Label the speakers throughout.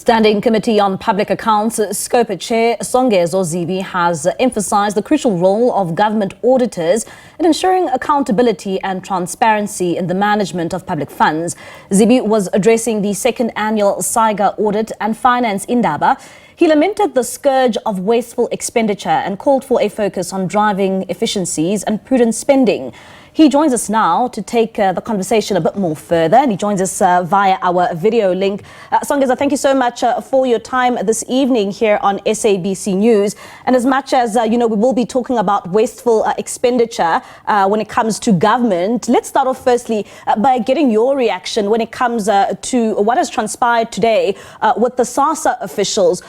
Speaker 1: Standing Committee on Public Accounts SCOPA Chair Songezo Zibi has emphasized the crucial role of government auditors in ensuring accountability and transparency in the management of public funds. Zibi was addressing the second annual SAIGA Audit and Finance Indaba. He lamented the scourge of wasteful expenditure and called for a focus on driving efficiencies and prudent spending. He joins us now to take the conversation a bit more further, and he joins us via our video link. Songezo, thank you so much for your time this evening here on SABC News. And as much as, we will be talking about wasteful expenditure when it comes to government, let's start off firstly by getting your reaction when it comes to what has transpired today with the Sassa officials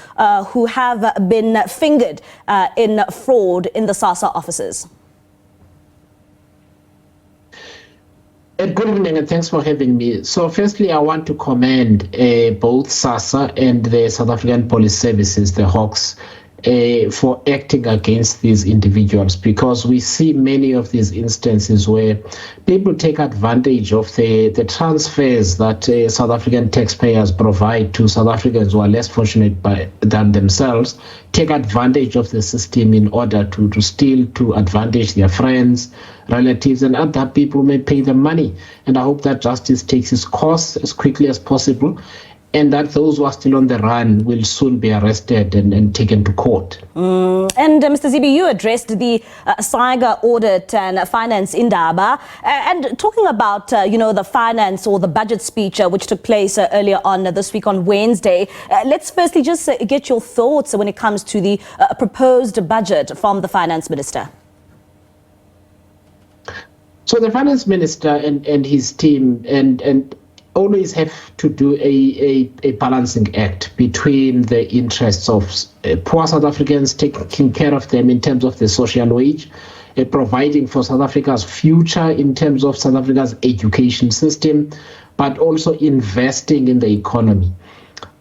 Speaker 1: who have been fingered in fraud in the Sassa offices.
Speaker 2: Good evening and thanks for having me. So firstly, I want to commend both Sassa and the South African Police Services, the Hawks, for acting against these individuals, because we see many of these instances where people take advantage of the transfers that South African taxpayers provide to South Africans who are less fortunate than themselves, take advantage of the system in order to steal, to advantage their friends, relatives, and other people may pay them money. And I hope that justice takes its course as quickly as possible, and that those who are still on the run will soon be arrested and taken to court.
Speaker 1: And Mr. Zibi, you addressed the SAIGA Audit and Finance Indaba, and talking about, the finance or the budget speech which took place earlier on this week on Wednesday. Let's firstly just get your thoughts when it comes to the proposed budget from the Finance Minister.
Speaker 2: So the Finance Minister and his team and always have to do a balancing act between the interests of poor South Africans, taking care of them in terms of the social wage, providing for South Africa's future in terms of South Africa's education system, but also investing in the economy.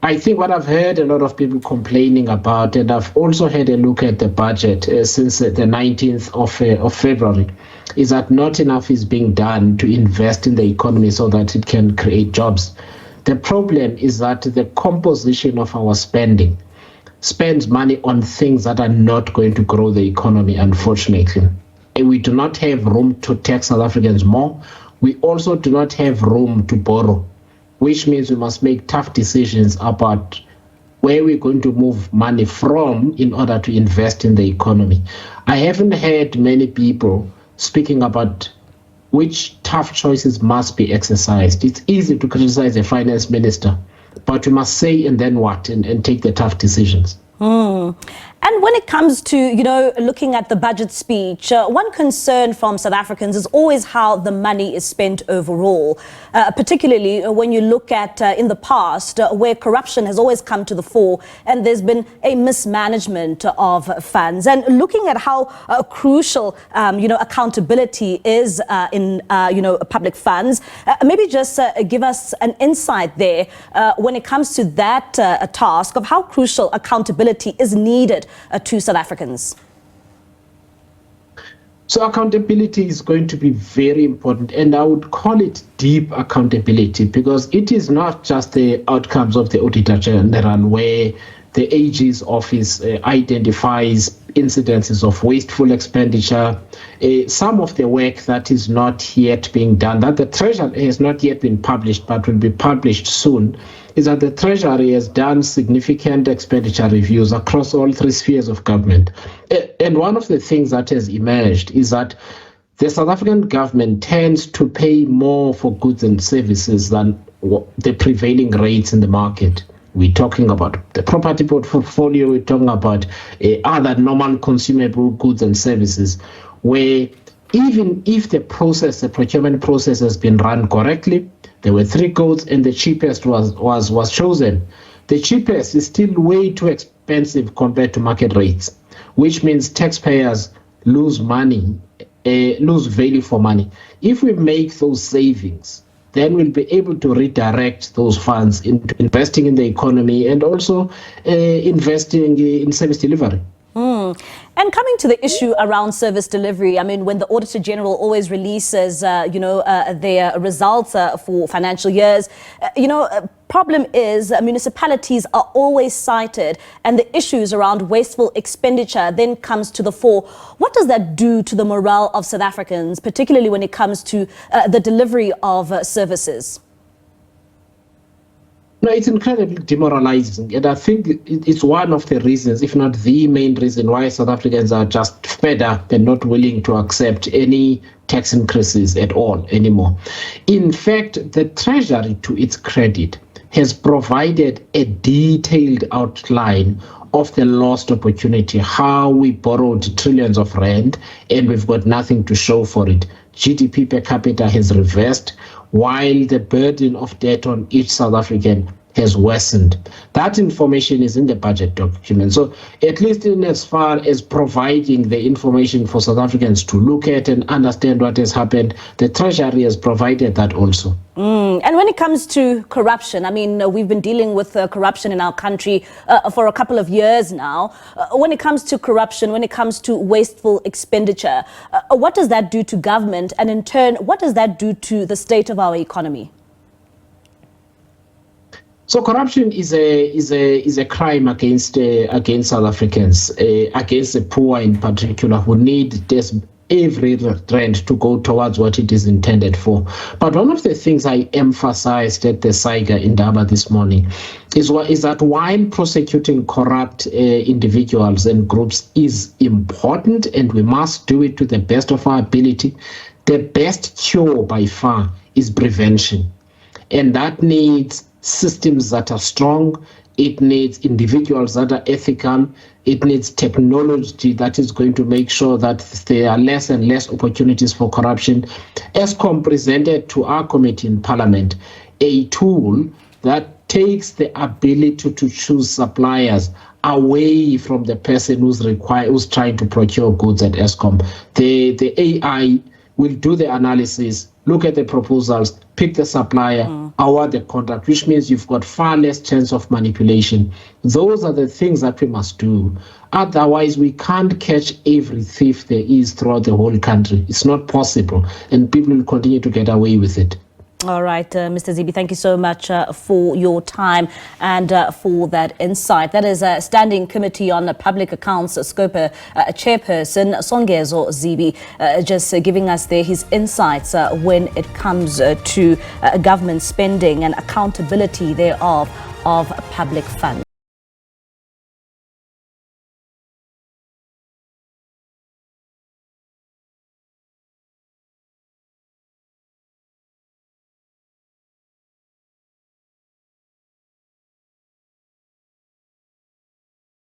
Speaker 2: I think what I've heard a lot of people complaining about, and I've also had a look at the budget since the 19th of February, is that not enough is being done to invest in the economy so that it can create jobs. The problem is that the composition of our spending spends money on things that are not going to grow the economy, unfortunately. And we do not have room to tax South Africans more. We also do not have room to borrow, which means we must make tough decisions about where we're going to move money from in order to invest in the economy. I haven't heard many people speaking about which tough choices must be exercised. It's easy to criticize the finance minister, but we must say and then what, and take the tough decisions.
Speaker 1: And when it comes to, looking at the budget speech, one concern from South Africans is always how the money is spent overall, particularly when you look at in the past where corruption has always come to the fore and there's been a mismanagement of funds. And looking at how crucial, accountability is in, public funds, maybe just give us an insight there when it comes to that task of how crucial accountability is needed to South Africans.
Speaker 2: So accountability is going to be very important, and I would call it deep accountability, because it is not just the outcomes of the Auditor General where the AG's office identifies incidences of wasteful expenditure, some of the work that is not yet being done, that the Treasury has not yet been published but will be published soon, is that the Treasury has done significant expenditure reviews across all three spheres of government. And one of the things that has emerged is that the South African government tends to pay more for goods and services than the prevailing rates in the market. We're talking about the property portfolio, we're talking about other normal consumable goods and services, where even if the procurement process has been run correctly, there were three codes and the cheapest was chosen. The cheapest is still way too expensive compared to market rates, which means taxpayers lose money, lose value for money. If we make those savings, then we'll be able to redirect those funds into investing in the economy and also investing in service delivery.
Speaker 1: And coming to the issue around service delivery, I mean, when the Auditor General always releases, their results for financial years, problem is municipalities are always cited, and the issues around wasteful expenditure then comes to the fore. What does that do to the morale of South Africans, particularly when it comes to the delivery of services?
Speaker 2: No, it's incredibly demoralizing, and I think it's one of the reasons, if not the main reason, why South Africans are just fed up and not willing to accept any tax increases at all anymore. In fact, the Treasury, to its credit, has provided a detailed outline of the lost opportunity, how we borrowed trillions of rand and we've got nothing to show for it. GDP per capita has reversed, while the burden of debt on each South African has worsened. That information is in the budget document. So at least in as far as providing the information for South Africans to look at and understand what has happened, the Treasury has provided that also.
Speaker 1: And when it comes to corruption, I mean, we've been dealing with corruption in our country for a couple of years now. When it comes to corruption, when it comes to wasteful expenditure, what does that do to government? And in turn, what does that do to the state of our economy?
Speaker 2: So corruption is a crime against South Africans, against the poor in particular, who need every rand to go towards what it is intended for. But one of the things I emphasized at the SAIGA Indaba this morning is that while prosecuting corrupt individuals and groups is important, and we must do it to the best of our ability, the best cure by far is prevention. And that needs systems that are strong, it needs individuals that are ethical, it needs technology that is going to make sure that there are less and less opportunities for corruption. ESCOM presented to our committee in Parliament a tool that takes the ability to choose suppliers away from the person who's trying to procure goods at ESCOM. The AI will do the analysis, look at the proposals, pick the supplier, award the contract, which means you've got far less chance of manipulation. Those are the things that we must do. Otherwise, we can't catch every thief there is throughout the whole country. It's not possible, and people will continue to get away with it.
Speaker 1: All right, Mr. Zibi, thank you so much for your time and for that insight. That is a Standing Committee on Public Accounts, SCOPA Chairperson Songezo Zibi, just giving us there his insights when it comes to government spending and accountability thereof of public funds.